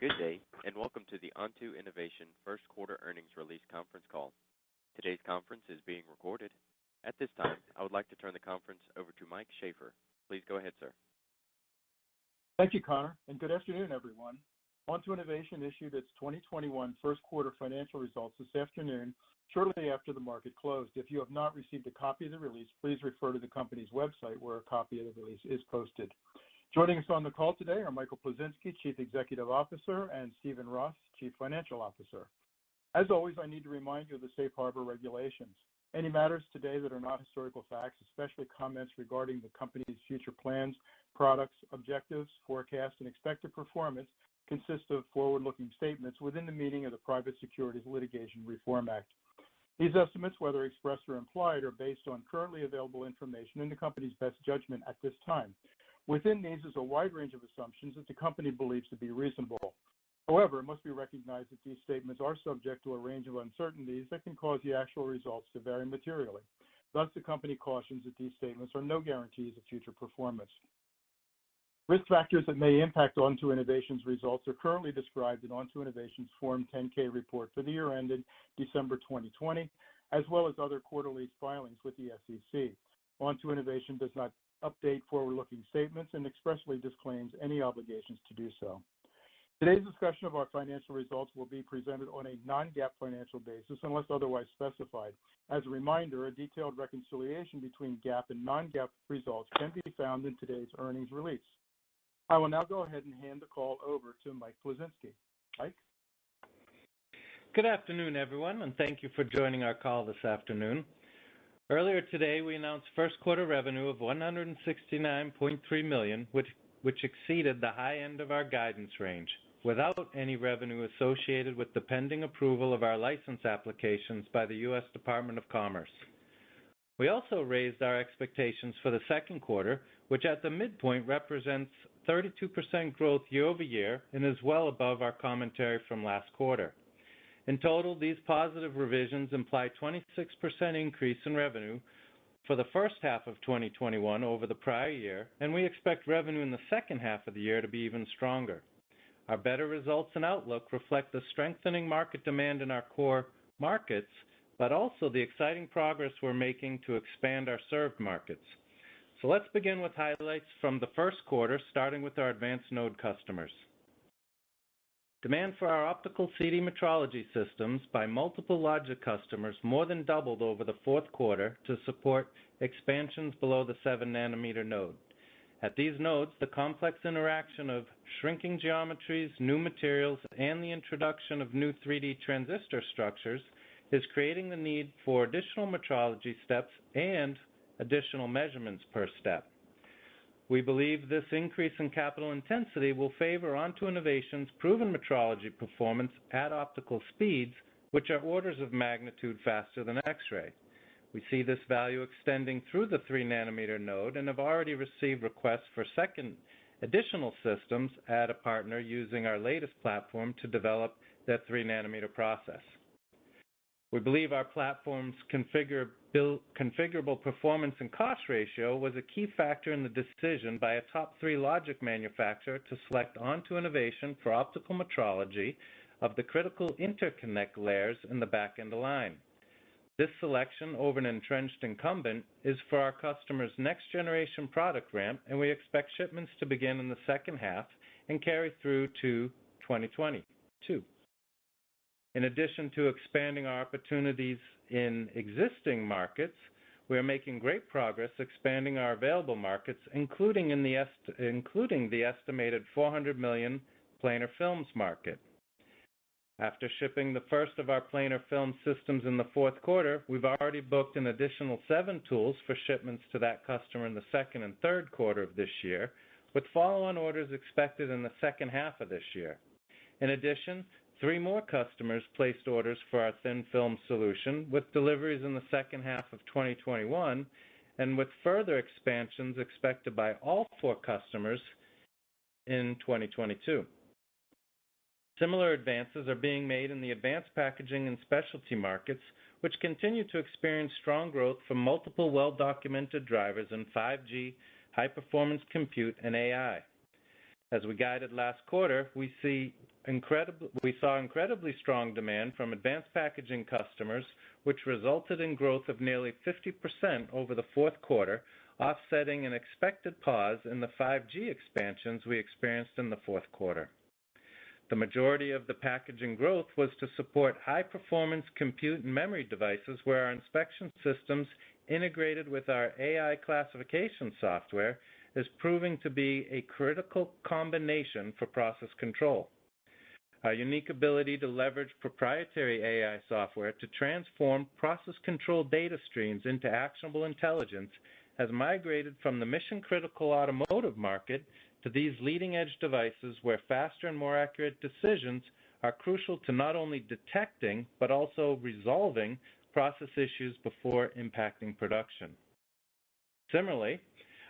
Good day, and welcome to the Onto Innovation first quarter earnings release conference call. Today's conference is being recorded. At this time, I would like to turn the conference over to Mike Schaefer. Please go ahead, sir. Thank you, Connor, and good afternoon, everyone. Onto Innovation issued its 2021 first quarter financial results this afternoon, shortly after the market closed. If you have not received a copy of the release, please refer to the company's website where a copy of the release is posted. Joining us on the call today are Michael Plisinski, Chief Executive Officer, and Stephen Ross, Chief Financial Officer. As always, I need to remind you of the safe harbor regulations. Any matters today that are not historical facts, especially comments regarding the company's future plans, products, objectives, forecasts, and expected performance, consist of forward-looking statements within the meaning of the Private Securities Litigation Reform Act. These estimates, whether expressed or implied, are based on currently available information and the company's best judgment at this time. Within these is a wide range of assumptions that the company believes to be reasonable. However, it must be recognized that these statements are subject to a range of uncertainties that can cause the actual results to vary materially. Thus, the company cautions that these statements are no guarantees of future performance. Risk factors that may impact Onto Innovation's results are currently described in Onto Innovation's Form 10-K report for the year ended December 2020, as well as other quarterly filings with the SEC. Onto Innovation does not update forward-looking statements and expressly disclaims any obligations to do so. Today's discussion of our financial results will be presented on a non-GAAP financial basis unless otherwise specified. As a reminder, a detailed reconciliation between GAAP and non-GAAP results can be found in today's earnings release. I will now go ahead and hand the call over to Mike Plisinski. Mike? Good afternoon, everyone, and thank you for joining our call this afternoon. Earlier today, we announced first quarter revenue of $169.3 million, which exceeded the high end of our guidance range, without any revenue associated with the pending approval of our license applications by the U.S. Department of Commerce. We also raised our expectations for the second quarter, which at the midpoint represents 32% growth year over year and is well above our commentary from last quarter. In total, these positive revisions imply 26% increase in revenue for the first half of 2021 over the prior year, and we expect revenue in the second half of the year to be even stronger. Our better results and outlook reflect the strengthening market demand in our core markets, but also the exciting progress we're making to expand our served markets. So let's begin with highlights from the first quarter, starting with our advanced node customers. Demand for our optical CD metrology systems by multiple logic customers more than doubled over the fourth quarter to support expansions below the 7-nanometer node. At these nodes, the complex interaction of shrinking geometries, new materials, and the introduction of new 3D transistor structures is creating the need for additional metrology steps and additional measurements per step. We believe this increase in capital intensity will favor Onto Innovation's proven metrology performance at optical speeds, which are orders of magnitude faster than X-ray. We see this value extending through the 3-nanometer node and have already received requests for additional systems at a partner using our latest platform to develop that 3-nanometer process. We believe our platform's configurable performance and cost ratio was a key factor in the decision by a top 3 logic manufacturer to select Onto Innovation for optical metrology of the critical interconnect layers in the back end of line. This selection over an entrenched incumbent is for our customer's next generation product ramp, and we expect shipments to begin in the second half and carry through to 2022. In addition to expanding our opportunities in existing markets, we are making great progress expanding our available markets, including the estimated 400 million planar films market. After shipping the first of our planar film systems in the fourth quarter, we've already booked an additional 7 tools for shipments to that customer in the second and third quarter of this year, with follow-on orders expected in the second half of this year. In addition, 3 more customers placed orders for our thin film solution, with deliveries in the second half of 2021, and with further expansions expected by all 4 customers in 2022. Similar advances are being made in the advanced packaging and specialty markets, which continue to experience strong growth from multiple well-documented drivers in 5G, high-performance compute, and AI. As we guided last quarter, we saw incredibly strong demand from advanced packaging customers, which resulted in growth of nearly 50% over the fourth quarter, offsetting an expected pause in the 5G expansions we experienced in the fourth quarter. The majority of the packaging growth was to support high-performance compute and memory devices where our inspection systems integrated with our AI classification software is proving to be a critical combination for process control. Our unique ability to leverage proprietary AI software to transform process control data streams into actionable intelligence has migrated from the mission-critical automotive market to these leading-edge devices where faster and more accurate decisions are crucial to not only detecting but also resolving process issues before impacting production. Similarly,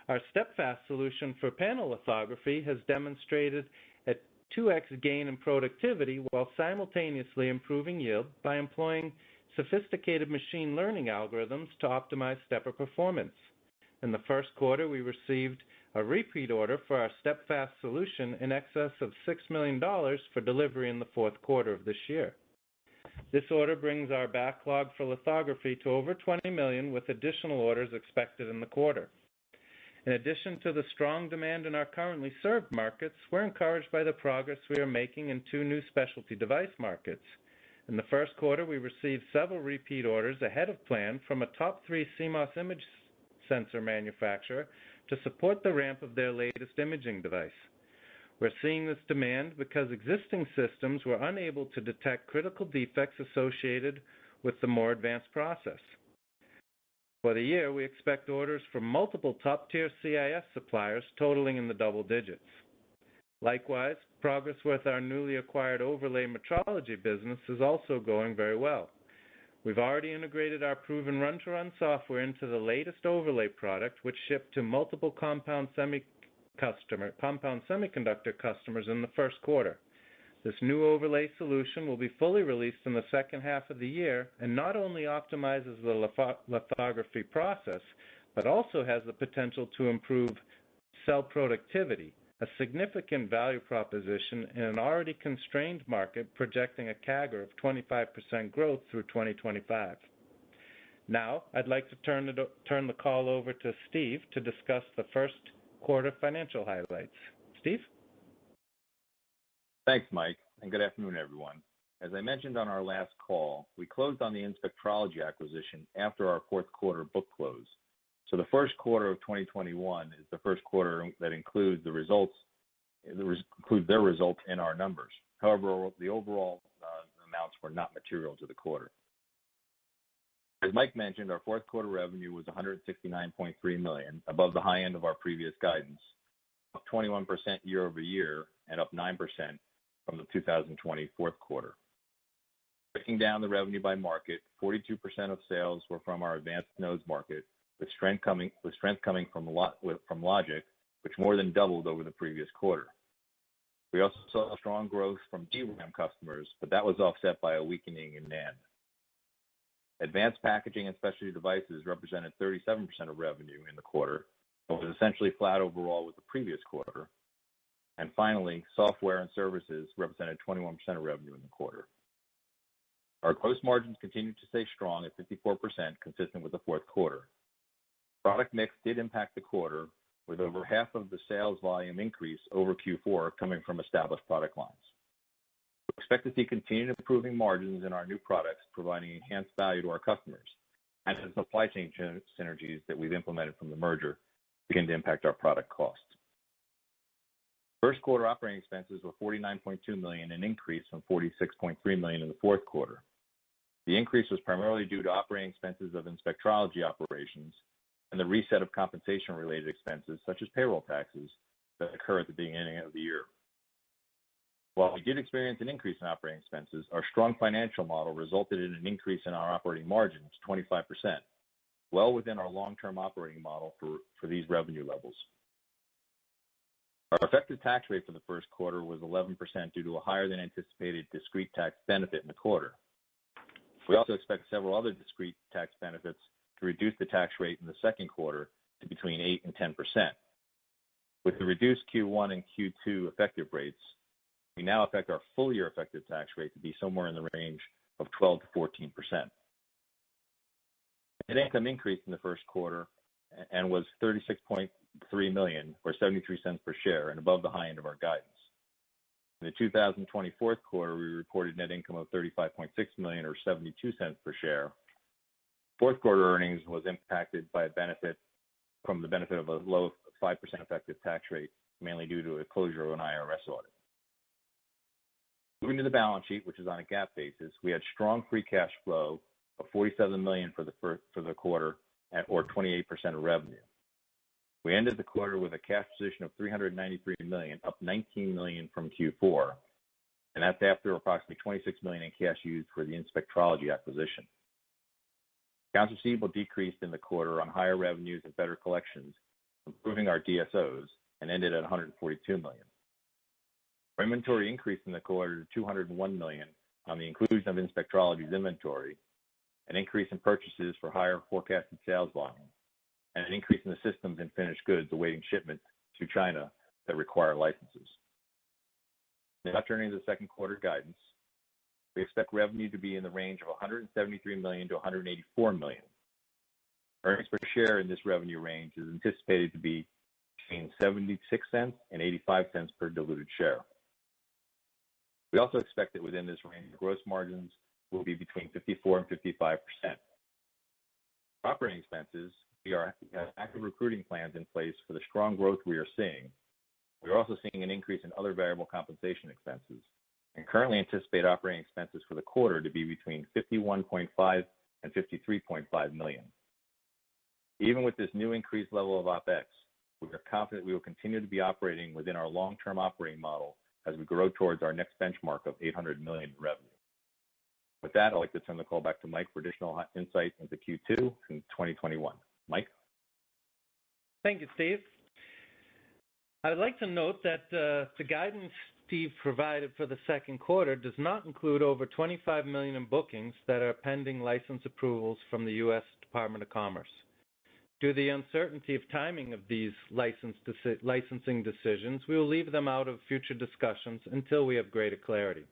our StepFast solution for panel lithography has demonstrated a 2x gain in productivity while simultaneously improving yield by employing sophisticated machine learning algorithms to optimize stepper performance. In the first quarter, we received a repeat order for our StepFast solution in excess of $6 million for delivery in the fourth quarter of this year. This order brings our backlog for lithography to over $20 million, with additional orders expected in the quarter. In addition to the strong demand in our currently served markets, we're encouraged by the progress we are making in 2 new specialty device markets. In the first quarter, we received several repeat orders ahead of plan from a top 3 CMOS image sensor manufacturer to support the ramp of their latest imaging device. We're seeing this demand because existing systems were unable to detect critical defects associated with the more advanced process. For the year, we expect orders from multiple top-tier CIS suppliers totaling in the double digits. Likewise, progress with our newly acquired overlay metrology business is also going very well. We've already integrated our proven run-to-run software into the latest overlay product, which shipped to multiple compound semiconductor customers in the first quarter. This new overlay solution will be fully released in the second half of the year and not only optimizes the lithography process, but also has the potential to improve cell productivity, a significant value proposition in an already constrained market projecting a CAGR of 25% growth through 2025. Now, I'd like to turn the call over to Steve to discuss the first quarter financial highlights. Steve? Thanks, Mike, and good afternoon, everyone. As I mentioned on our last call, we closed on the Inspectrology acquisition after our fourth quarter book close. So the first quarter of 2021 is the first quarter that includes their results in our numbers. However, the overall amounts were not material to the quarter. As Mike mentioned, our fourth quarter revenue was $169.3 million, above the high end of our previous guidance, up 21% year over year and up 9% from the 2020 fourth quarter. Breaking down the revenue by market, 42% of sales were from our advanced nodes market, with strength coming from logic, which more than doubled over the previous quarter. We also saw strong growth from DRAM customers, but that was offset by a weakening in NAND. Advanced packaging and specialty devices represented 37% of revenue in the quarter, but was essentially flat overall with the previous quarter. And finally, software and services represented 21% of revenue in the quarter. Our gross margins continued to stay strong at 54%, consistent with the fourth quarter. Product mix did impact the quarter, with over half of the sales volume increase over Q4 coming from established product lines. We expect to see continued improving margins in our new products, providing enhanced value to our customers, and the supply chain synergies that we've implemented from the merger begin to impact our product costs. First quarter operating expenses were $49.2 million, an increase from $46.3 million in the fourth quarter. The increase was primarily due to operating expenses of Inspectrology operations and the reset of compensation-related expenses, such as payroll taxes, that occur at the beginning of the year. While we did experience an increase in operating expenses, our strong financial model resulted in an increase in our operating margin to 25%, well within our long-term operating model for these revenue levels. Our effective tax rate for the first quarter was 11% due to a higher than anticipated discrete tax benefit in the quarter. We also expect several other discrete tax benefits to reduce the tax rate in the second quarter to between 8 and 10%. With the reduced Q1 and Q2 effective rates, we now expect our full-year effective tax rate to be somewhere in the range of 12 to 14%. Net income increased in the first quarter and was $36.3 million, or 73 cents per share, and above the high end of our guidance. In the 2020 fourth quarter, we reported net income of $35.6 million, or 72 cents per share. Fourth quarter earnings was impacted by the benefit of a low 5% effective tax rate, mainly due to a closure of an IRS audit. Moving to the balance sheet, which is on a GAAP basis, we had strong free cash flow of $47 million for the quarter, or 28% of revenue. We ended the quarter with a cash position of $393 million, up $19 million from Q4, and that's after approximately $26 million in cash used for the Inspectrology acquisition. Accounts receivable decreased in the quarter on higher revenues and better collections, improving our DSOs, and ended at $142 million. Our inventory increased in the quarter to $201 million on the inclusion of Inspectrology's inventory, an increase in purchases for higher forecasted sales volume, and an increase in the systems and finished goods awaiting shipment to China that require licenses. Now turning to the second quarter guidance, we expect revenue to be in the range of $173 million to $184 million. Earnings per share in this revenue range is anticipated to be between 76 cents and 85 cents per diluted share. We also expect that within this range, gross margins will be between 54 and 55%. For operating expenses, we have active recruiting plans in place for the strong growth we are seeing. We are also seeing an increase in other variable compensation expenses and currently anticipate operating expenses for the quarter to be between $51.5 and $53.5 million. Even with this new increased level of OPEX, we are confident we will continue to be operating within our long-term operating model as we grow towards our next benchmark of $800 million in revenue. With that, I'd like to turn the call back to Mike for additional insight into Q2 and 2021. Mike? Thank you, Steve. I would like to note that the guidance Steve provided for the second quarter does not include over $25 million in bookings that are pending license approvals from the U.S. Department of Commerce. Due to the uncertainty of timing of these licensing decisions, we will leave them out of future discussions until we have greater clarity.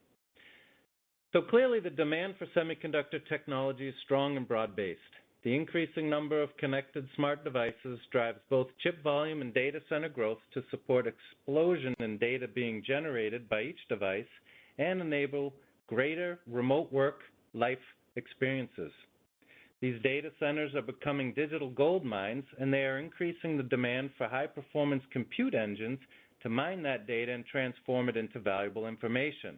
So clearly the demand for semiconductor technology is strong and broad-based. The increasing number of connected smart devices drives both chip volume and data center growth to support explosion in data being generated by each device and enable greater remote work life experiences. These data centers are becoming digital gold mines, and they are increasing the demand for high-performance compute engines to mine that data and transform it into valuable information.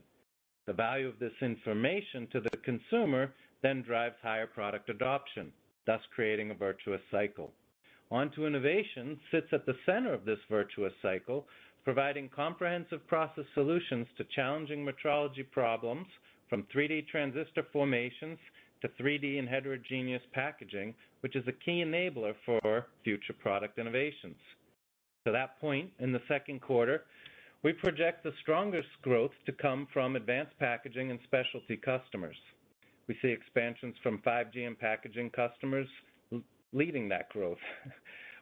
The value of this information to the consumer then drives higher product adoption, thus creating a virtuous cycle. Onto Innovation sits at the center of this virtuous cycle, providing comprehensive process solutions to challenging metrology problems from 3D transistor formations to 3D and heterogeneous packaging, which is a key enabler for future product innovations. To that point, in the second quarter, we project the strongest growth to come from advanced packaging and specialty customers. We see expansions from 5G and packaging customers leading that growth.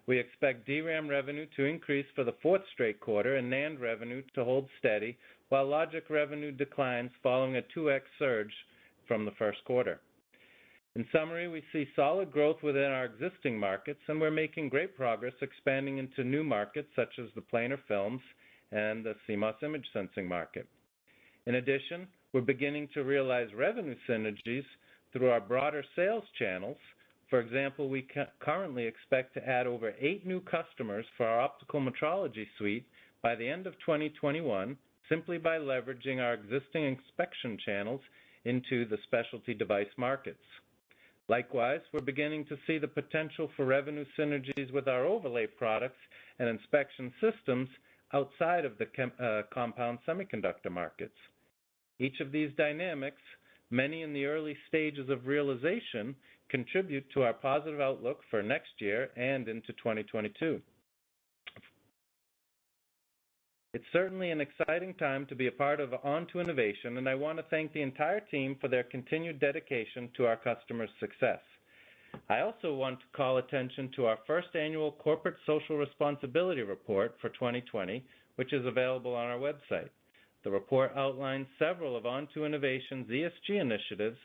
We expect DRAM revenue to increase for the fourth straight quarter and NAND revenue to hold steady, while logic revenue declines following a 2x surge from the first quarter. In summary, we see solid growth within our existing markets, and we're making great progress expanding into new markets such as the planar films and the CMOS image sensing market. In addition, we're beginning to realize revenue synergies through our broader sales channels. For example, we currently expect to add over 8 new customers for our optical metrology suite by the end of 2021, simply by leveraging our existing inspection channels into the specialty device markets. Likewise, we're beginning to see the potential for revenue synergies with our overlay products and inspection systems outside of the compound semiconductor markets. Each of these dynamics, many in the early stages of realization, contribute to our positive outlook for next year and into 2022. It's certainly an exciting time to be a part of Onto Innovation, and I want to thank the entire team for their continued dedication to our customers' success. I also want to call attention to our first annual Corporate Social Responsibility Report for 2020, which is available on our website. The report outlines several of On2 Innovation's ESG initiatives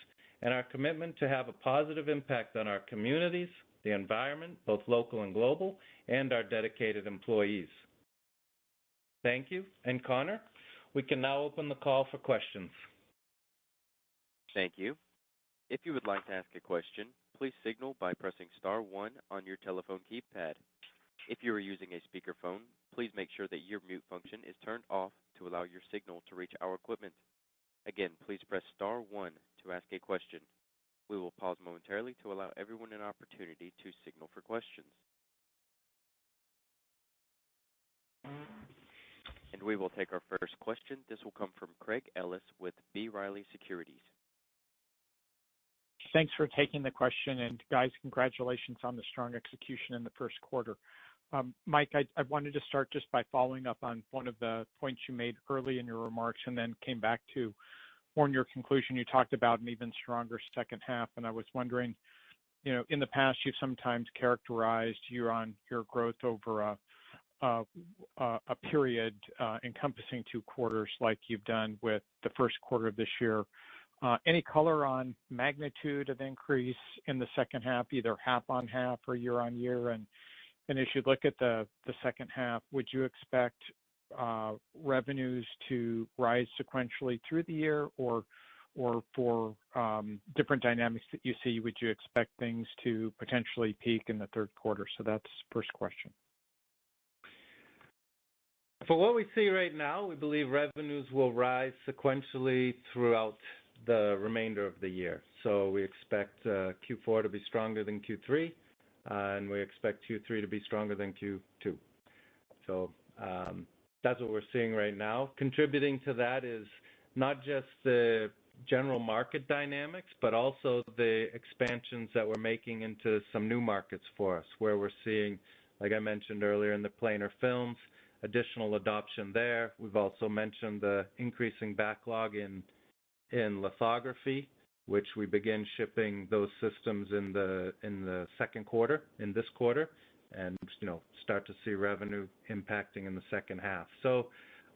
and our commitment to have a positive impact on our communities, the environment, both local and global, and our dedicated employees. Thank you. And Connor, we can now open the call for questions. Thank you. If you would like to ask a question, please signal by pressing star 1 on your telephone keypad. If you are using a speakerphone, please make sure that your mute function is turned off to allow your signal to reach our equipment. Again, please press star 1 to ask a question. We will pause momentarily to allow everyone an opportunity to signal for questions. And we will take our first question. This will come from Craig Ellis with B. Riley Securities. Thanks for taking the question, and guys, congratulations on the strong execution in the first quarter. Mike, I wanted to start just by following up on one of the points you made early in your remarks and then came back to more in your conclusion. You talked about an even stronger second half, and I was wondering, in the past you've sometimes characterized year-on-year growth over a period encompassing 2 quarters like you've done with the first quarter of this year. Any color on magnitude of increase in the second half, either half on half or year on year? And as you look at the second half, would you expect revenues to rise sequentially through the year, or for different dynamics that you see, would you expect things to potentially peak in the third quarter? So that's the first question. For what we see right now, we believe revenues will rise sequentially throughout the remainder of the year. So we expect Q4 to be stronger than Q3, and we expect Q3 to be stronger than Q2. So that's what we're seeing right now. Contributing to that is not just the general market dynamics, but also the expansions that we're making into some new markets for us, where we're seeing, like I mentioned earlier, in the planar films, additional adoption there. We've also mentioned the increasing backlog in lithography, which we begin shipping those systems in the second quarter, in this quarter, and start to see revenue impacting in the second half. So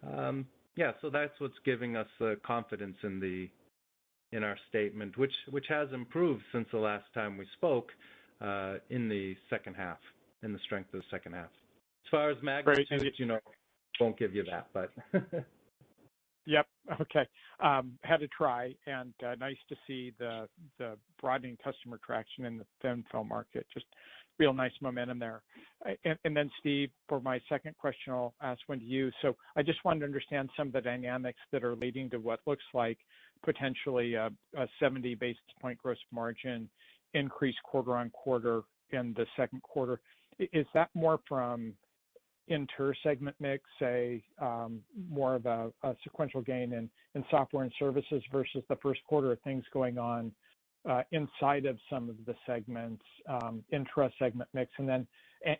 so that's what's giving us the confidence in our statement, which has improved since the last time we spoke, in the second half, in the strength of the second half. As far as magnitude, won't give you that, but. Yep. Okay. Had to try, and nice to see the broadening customer traction in the thin film market. Just real nice momentum there. And then, Steve, for my second question, I'll ask one to you. So I just wanted to understand some of the dynamics that are leading to what looks like potentially a 70 basis point gross margin increase quarter on quarter in the second quarter. Is that more from inter-segment mix, say more of a sequential gain in software and services versus the first quarter, of things going on inside of some of the segments, intra-segment mix? And then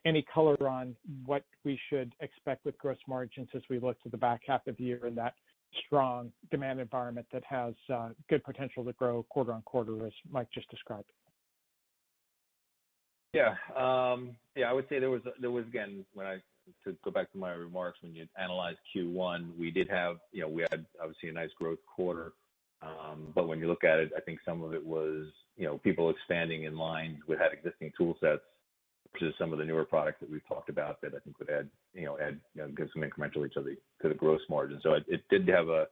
any color on what we should expect with gross margins as we look to the back half of the year in that strong demand environment that has good potential to grow quarter on quarter, as Mike just described? Yeah, I would say there was again, to go back to my remarks, when you analyze Q1, we did have, we had obviously a nice growth quarter, but when you look at it, I think some of it was, people expanding in lines with had existing tool sets, versus some of the newer products that we've talked about that I think would add, give some incrementally to the gross margin. So it did have a,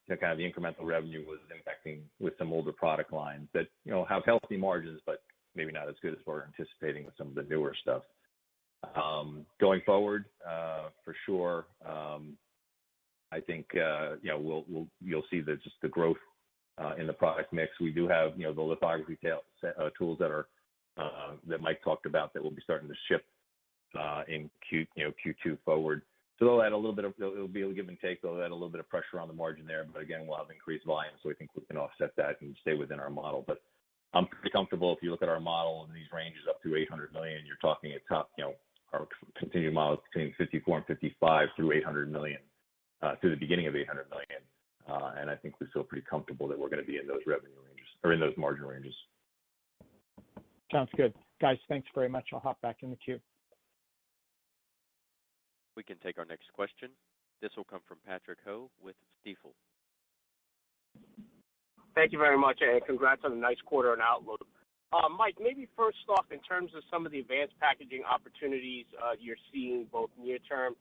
kind of the incremental revenue was impacting with some older product lines that, have healthy margins, but maybe not as good as we're anticipating with some of the newer stuff. Going forward, for sure, I think you'll see just the growth in the product mix. We do have the lithography tools that Mike talked about that will be starting to ship in Q2 forward. So they'll add a little bit of, it'll be a give and take. They'll add a little bit of pressure on the margin there, but again, we'll have increased volume, so we think we can offset that and stay within our model. But I'm pretty comfortable if you look at our model in these ranges up to $800 million, you're talking at top, our continued model is between 54 and 55 through $800 million, through the beginning of $800 million. And I think we feel pretty comfortable that we're going to be in those revenue ranges, or in those margin ranges. Sounds good. Guys, thanks very much. I'll hop back in the queue. We can take our next question. This will come from Patrick Ho with Stifel. Thank you very much, and congrats on a nice quarter and outlook. Mike, maybe first off, in terms of some of the advanced packaging opportunities you're seeing both near term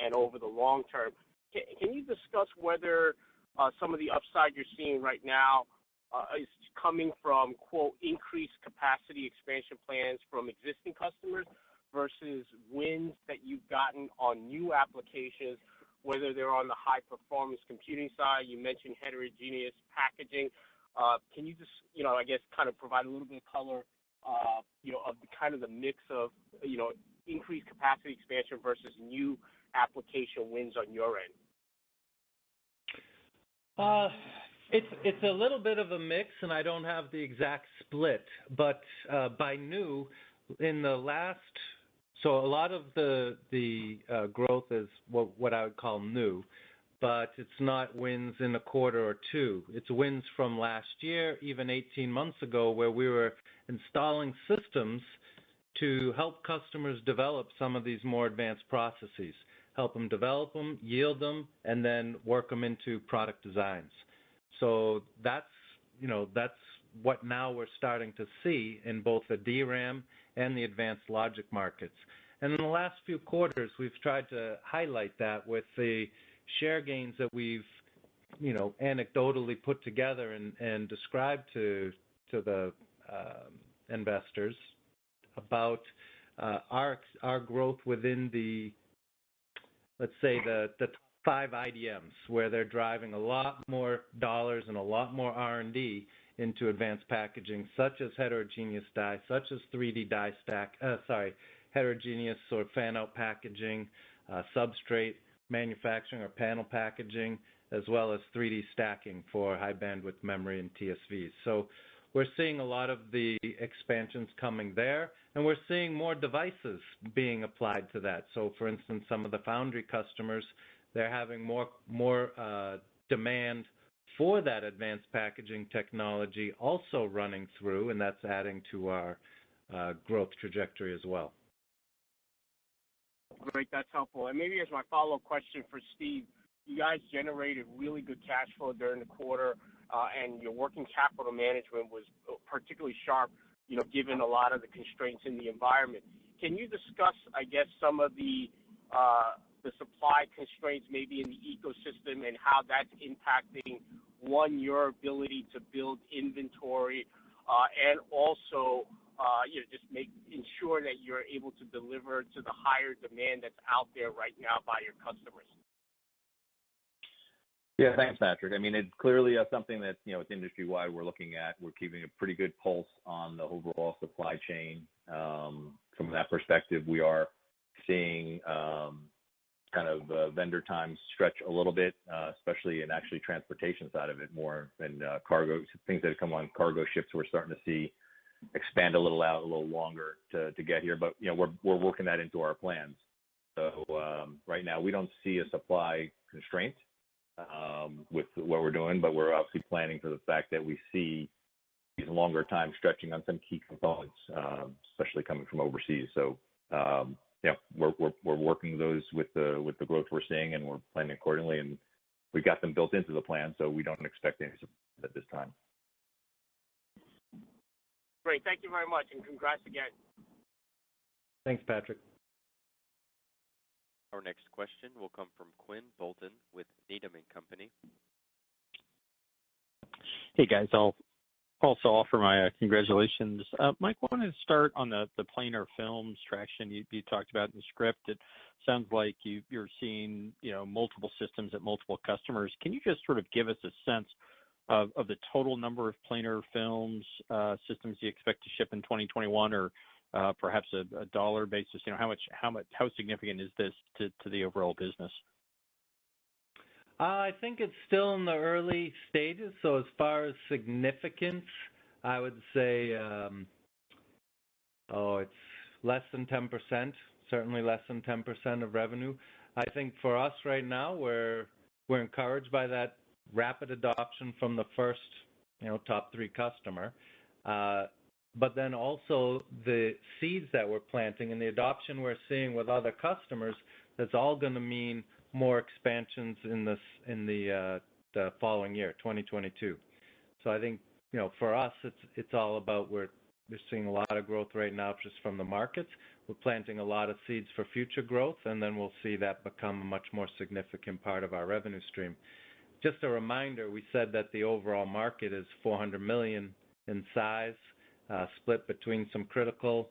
and over the long term, can you discuss whether some of the upside you're seeing right now is coming from, quote, increased capacity expansion plans from existing customers versus wins that you've gotten on new applications, whether they're on the high-performance computing side? You mentioned heterogeneous packaging. Can you just, I guess, kind of provide a little bit of color, of the kind of the mix of, increased capacity expansion versus new application wins on your end? It's a little bit of a mix, and I don't have the exact split. But by new, in the last, so a lot of the growth is what I would call new, but it's not wins in a quarter or two. It's wins from last year, even 18 months ago, where we were installing systems to help customers develop some of these more advanced processes, help them develop them, yield them, and then work them into product designs. So that's what now we're starting to see in both the DRAM and the advanced logic markets. And in the last few quarters, we've tried to highlight that with the share gains that we've, anecdotally put together and described to the investors about our growth within the, let's say, the top 5 IDMs, where they're driving a lot more dollars and a lot more R&D into advanced packaging, such as heterogeneous die, such as 3D die stack, heterogeneous or fan-out packaging, substrate manufacturing or panel packaging, as well as 3D stacking for high bandwidth memory and TSVs. So we're seeing a lot of the expansions coming there, and we're seeing more devices being applied to that. So, for instance, some of the foundry customers, they're having more demand for that advanced packaging technology also running through, and that's adding to our growth trajectory as well. Great, that's helpful. And maybe as my follow-up question for Steve, you guys generated really good cash flow during the quarter, and your working capital management was particularly sharp, given a lot of the constraints in the environment. Can you discuss, I guess, some of the supply constraints maybe in the ecosystem and how that's impacting, one, your ability to build inventory, and also just ensure that you're able to deliver to the higher demand that's out there right now by your customers? Yeah, thanks, Patrick. I mean, it's clearly something that, it's industry-wide we're looking at. We're keeping a pretty good pulse on the overall supply chain. From that perspective, we are seeing kind of vendor times stretch a little bit, especially in actually transportation side of it, more than cargo, things that come on cargo ships we're starting to see expand a little out, a little longer to get here. But, we're working that into our plans. So right now we don't see a supply constraint with what we're doing, but we're obviously planning for the fact that we see these longer time stretching on some key components, especially coming from overseas. So, we're working those with the growth we're seeing, and we're planning accordingly, and we got them built into the plan, so we don't expect any surprise at this time. Great. Thank you very much, and congrats again. Thanks, Patrick. Our next question will come from Quinn Bolton with Needham & Company. Hey, guys. I'll also offer my congratulations. Mike, I wanted to start on the planar films traction you talked about in the script. It sounds like you're seeing multiple systems at multiple customers. Can you just sort of give us a sense of the total number of planar films systems you expect to ship in 2021, or perhaps a dollar basis? How significant is this to the overall business? I think it's still in the early stages. So as far as significance, I would say, it's less than 10%, certainly less than 10% of revenue. I think for us right now, we're encouraged by that rapid adoption from the first, top 3 customer. but then also the seeds that we're planting and the adoption we're seeing with other customers, that's all going to mean more expansions in the following year, 2022. So I think, for us, it's all about we're seeing a lot of growth right now just from the markets. We're planting a lot of seeds for future growth, and then we'll see that become a much more significant part of our revenue stream. Just a reminder, we said that the overall market is $400 million in size, split between some critical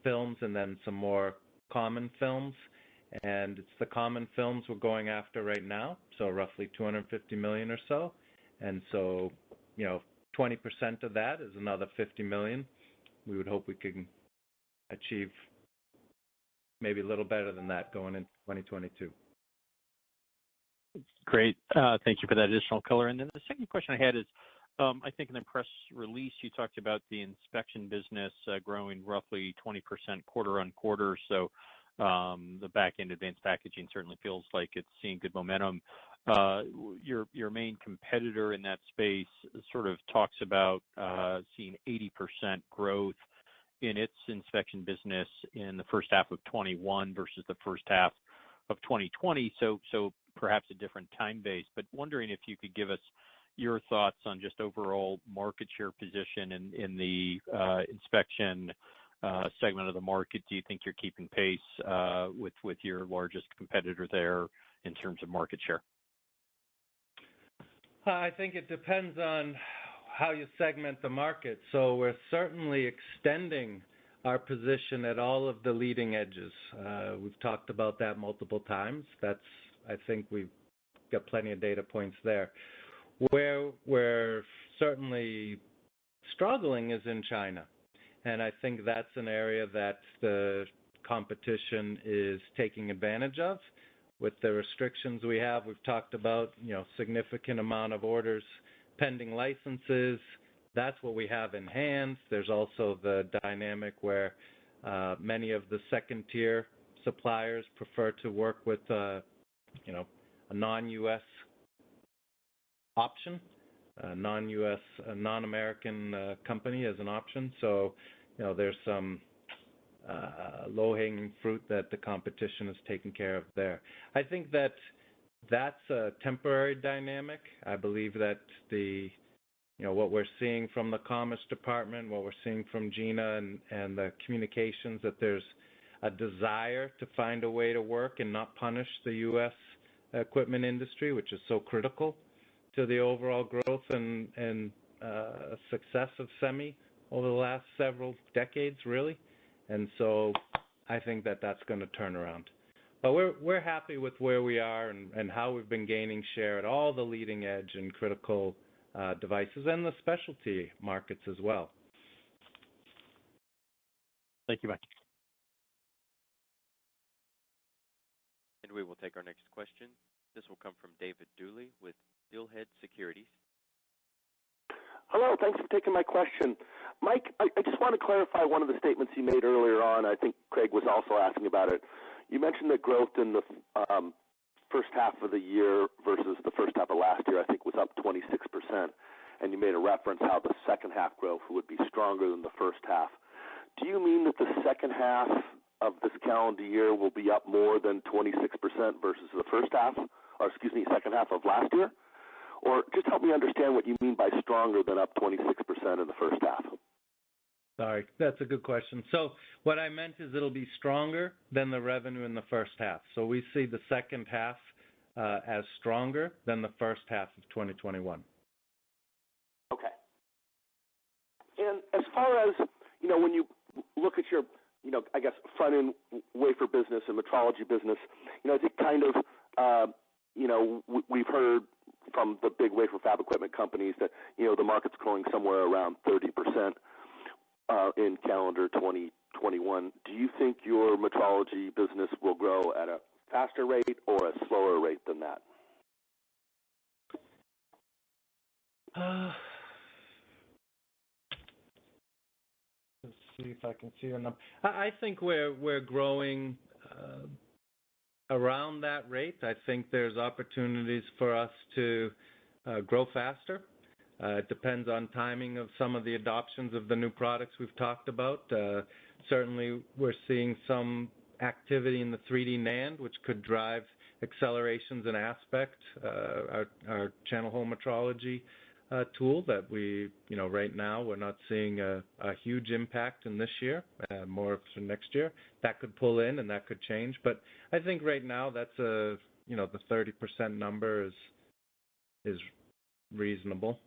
films and then some more common films. And it's the common films we're going after right now, so roughly $250 million or so. And so, 20% of that is another $50 million. We would hope we can achieve maybe a little better than that going into 2022. Great. Thank you for that additional color. And then the second question I had is, I think in the press release you talked about the inspection business growing roughly 20% quarter on quarter. So the back-end advanced packaging certainly feels like it's seeing good momentum. Your main competitor in that space sort of talks about seeing 80% growth in its inspection business in the first half of 21 versus the first half of 2020. So perhaps a different time base, but wondering if you could give us your thoughts on just overall market share position in the inspection segment of the market. Do you think you're keeping pace with your largest competitor there in terms of market share? I think it depends on how you segment the market. So we're certainly extending our position at all of the leading edges. We've talked about that multiple times. I think we've got plenty of data points there. Where we're certainly struggling is in China. And I think that's an area that the competition is taking advantage of. With the restrictions we have, we've talked about, significant amount of orders, pending licenses. That's what we have in hand. There's also the dynamic where many of the second-tier suppliers prefer to work with, a non-U.S. option, a non-U.S., non-American company as an option. So, there's some low-hanging fruit that the competition is taking care of there. I think that's a temporary dynamic. I believe that what we're seeing from the Commerce Department, what we're seeing from Gina and the communications, that there's a desire to find a way to work and not punish the U.S. equipment industry, which is so critical to the overall growth and success of semi over the last several decades, really. And so I think that that's going to turn around. But we're happy with where we are and how we've been gaining share at all the leading edge and critical devices and the specialty markets as well. Thank you, Mike. And we will take our next question. This will come from David Dooley with Steelhead Securities. Hello, thanks for taking my question. Mike, I just want to clarify one of the statements you made earlier on. I think Craig was also asking about it. You mentioned that growth in the first half of the year versus the first half of last year, I think, was up 26%. And you made a reference how the second half growth would be stronger than the first half. Do you mean that the second half of this calendar year will be up more than 26% versus the first half, second half of last year? Or just help me understand what you mean by stronger than up 26% in the first half. Sorry, that's a good question. So what I meant is it'll be stronger than the revenue in the first half. So we see the second half as stronger than the first half of 2021. Okay. And as far as, when you look at your, I guess, front-end wafer business and metrology business, is it kind of, we've heard from the big wafer fab equipment companies that, the market's growing somewhere around 30% in calendar 2021. Do you think your metrology business will grow at a faster rate or a slower rate than that? Let's see if I can see a number. I think we're growing around that rate. I think there's opportunities for us to grow faster. It depends on timing of some of the adoptions of the new products we've talked about. Certainly, we're seeing some activity in the 3D NAND, which could drive accelerations in Aspect, our channel hole metrology tool that we, right now we're not seeing a huge impact in this year, more for next year. That could pull in and that could change. But I think right now that's the 30% number is reasonable.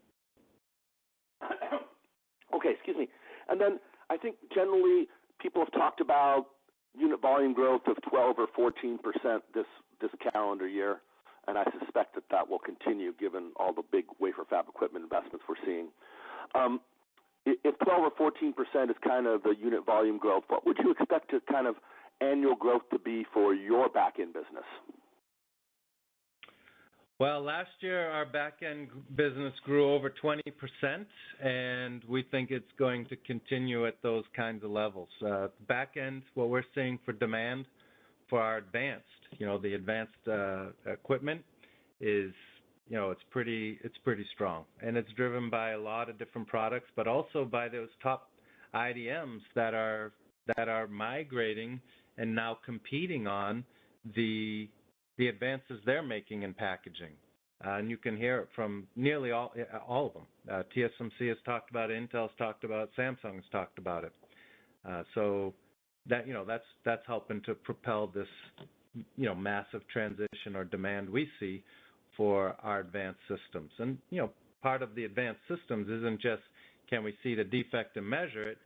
Okay, excuse me. And then I think generally people have talked about unit volume growth of 12 or 14% this calendar year, and I suspect that will continue given all the big wafer fab equipment investments we're seeing. If 12 or 14% is kind of the unit volume growth, what would you expect kind of annual growth to be for your back-end business? Well, last year our back-end business grew over 20%, and we think it's going to continue at those kinds of levels. Back-end, what we're seeing for demand for our advanced, the advanced equipment is, it's pretty strong, and it's driven by a lot of different products, but also by those top IDMs that are migrating and now competing on the advances they're making in packaging. And you can hear it from nearly all of them. TSMC has talked about it, Intel's talked about it, Samsung has talked about it. So that, that's helping to propel this, massive transition or demand we see for our advanced systems. And, part of the advanced systems isn't just can we see the defect and measure it,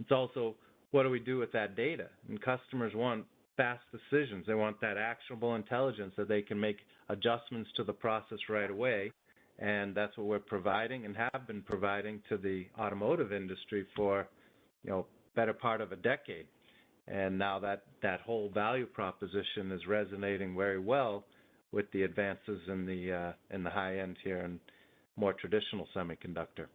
it's also what do we do with that data? And customers want fast decisions. They want that actionable intelligence that they can make adjustments to the process right away. And that's what we're providing and have been providing to the automotive industry for, better part of a decade. And now that whole value proposition is resonating very well with the advances in the high end here and more traditional semiconductor.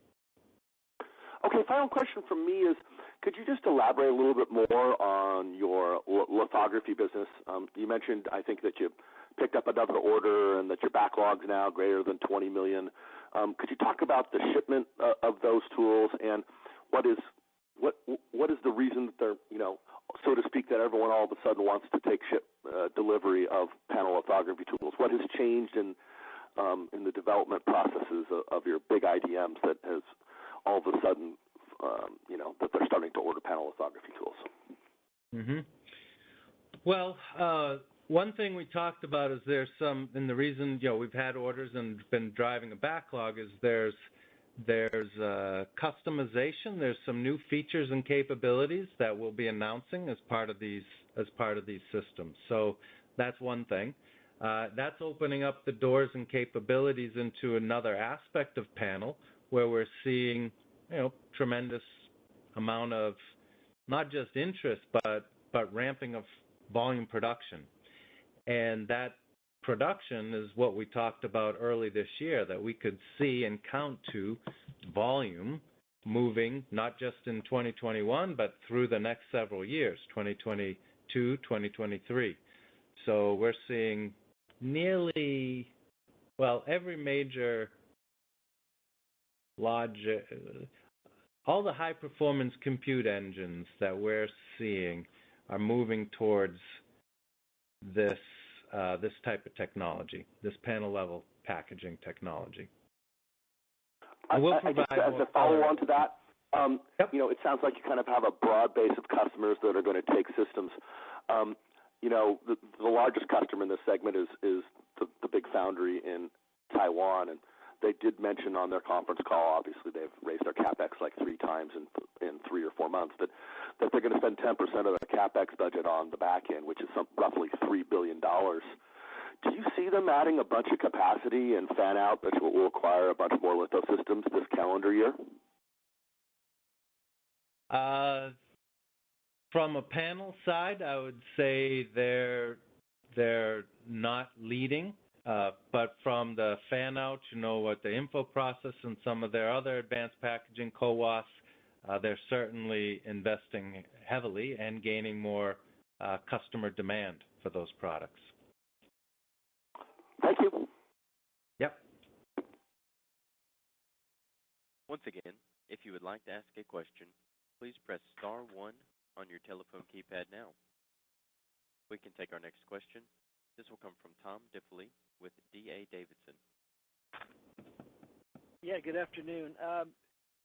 Okay, final question from me is, could you just elaborate a little bit more on your lithography business? You mentioned, I think, that you picked up another order and that your backlog's now greater than $20 million. Could you talk about the shipment of those tools and what is the reason that they're, so to speak, that everyone all of a sudden wants to take delivery of panel lithography tools? What has changed in the development processes of your big IDMs that has all of a sudden, that they're starting to order panel lithography tools? Mm-hmm. Well, one thing we talked about is there's some, and the reason we've had orders and been driving a backlog is there's customization. There's some new features and capabilities that we'll be announcing as part of these systems. So that's one thing. That's opening up the doors and capabilities into another aspect of panel where we're seeing tremendous amount of not just interest but ramping of volume production. And that production is what we talked about early this year, that we could see and count to volume moving not just in 2021 but through the next several years, 2022, 2023. So we're seeing nearly, every major all the high-performance compute engines that we're seeing are moving towards this type of technology, this panel-level packaging technology. As a follow-on to that, yep. It sounds like you kind of have a broad base of customers that are going to take systems. The largest customer in this segment is the big foundry in Taiwan, and they did mention on their conference call, obviously they've raised their CapEx like 3 times in 3 or 4 months, that they're going to spend 10% of their CapEx budget on the back end, which is roughly $3 billion. Do you see them adding a bunch of capacity and fan out that will require a bunch more litho systems this calendar year? From a panel side, I would say they're not leading. But from the fan out, what the info process and some of their other advanced packaging CoWoS, they're certainly investing heavily and gaining more customer demand for those products. Thank you. Yep. Once again, if you would like to ask a question, please press star 1 on your telephone keypad now. We can take our next question. This will come from Tom Diffely with D.A. Davidson. Yeah, good afternoon.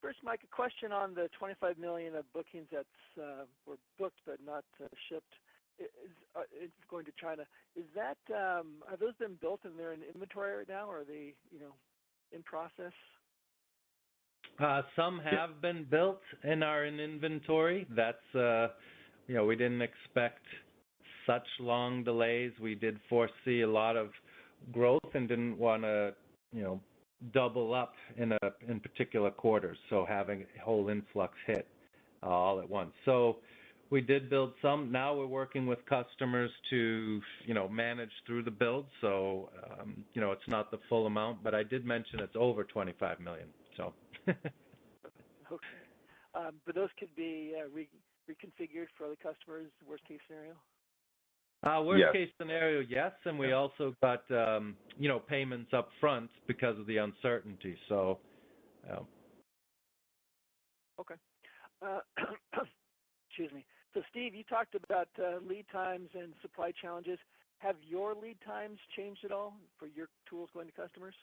First, Mike, a question on the $25 million of bookings that were booked but not shipped. It's going to China. Is that have those been built and they're in inventory right now, or are they, in process? Some have been built and are in inventory. That's we didn't expect such long delays. We did foresee a lot of growth and didn't want to, double up in particular quarters. So having a whole influx hit all at once. So we did build some. Now we're working with customers to, manage through the build. So, it's not the full amount, but I did mention it's over $25 million. So. Okay. But those could be reconfigured for the customers, worst case scenario? Worst case scenario, yes, and we also got payments up front because of the uncertainty. So, okay. Excuse me. So, Steve, you talked about lead times and supply challenges. Have your lead times changed at all for your tools going to customers?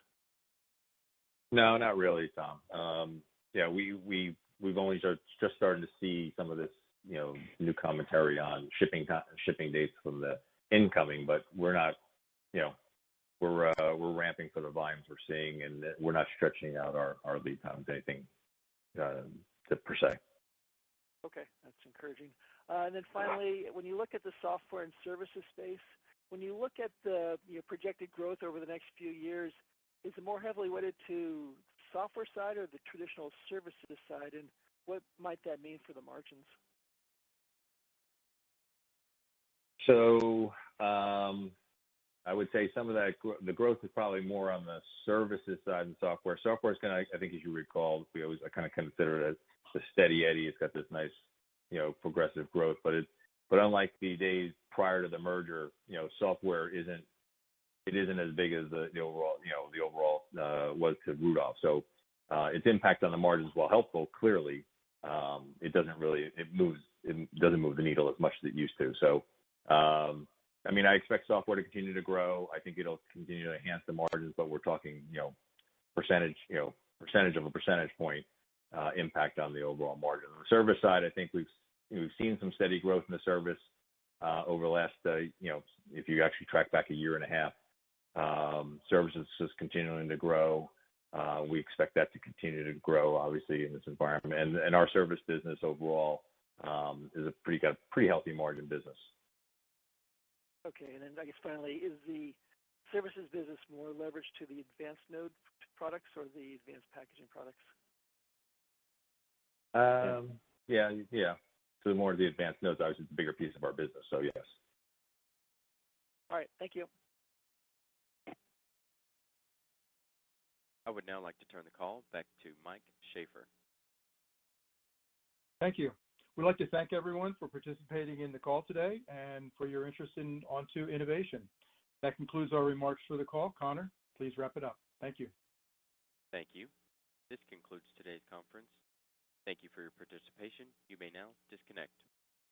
No, not really, Tom. We've only just started to see some of this, new commentary on shipping dates from the incoming, but we're not, we're ramping for the volumes we're seeing, and we're not stretching out our lead times anything per se. Okay, that's encouraging. And then finally, when you look at the software and services space, when you look at the projected growth over the next few years, is it more heavily weighted to software side or the traditional services side, and what might that mean for the margins? So I would say some of that, the growth is probably more on the services side than software. Software is I think as you recall, I kind of consider it as the steady Eddie. It's got this nice, progressive growth, but unlike the days prior to the merger, software isn't as big as the overall was to Rudolph. So its impact on the margins, while helpful, clearly, it doesn't move the needle as much as it used to. So I expect software to continue to grow. I think it'll continue to enhance the margins, but we're talking, percentage of a percentage point impact on the overall margin. On the service side, I think we've seen some steady growth in the service over the last, if you actually track back a year and a half. Services is continuing to grow. We expect that to continue to grow, obviously, in this environment. And our service business overall is got a pretty healthy margin business. Okay, and then I guess finally, is the services business more leveraged to the advanced node products or the advanced packaging products? Yeah. So more of the advanced nodes, obviously, it's a bigger piece of our business. So yes. All right. Thank you. I would now like to turn the call back to Mike Sheaffer. Thank you. We'd like to thank everyone for participating in the call today and for your interest in Onto Innovation. That concludes our remarks for the call. Connor, please wrap it up. Thank you. Thank you. This concludes today's conference. Thank you for your participation. You may now disconnect.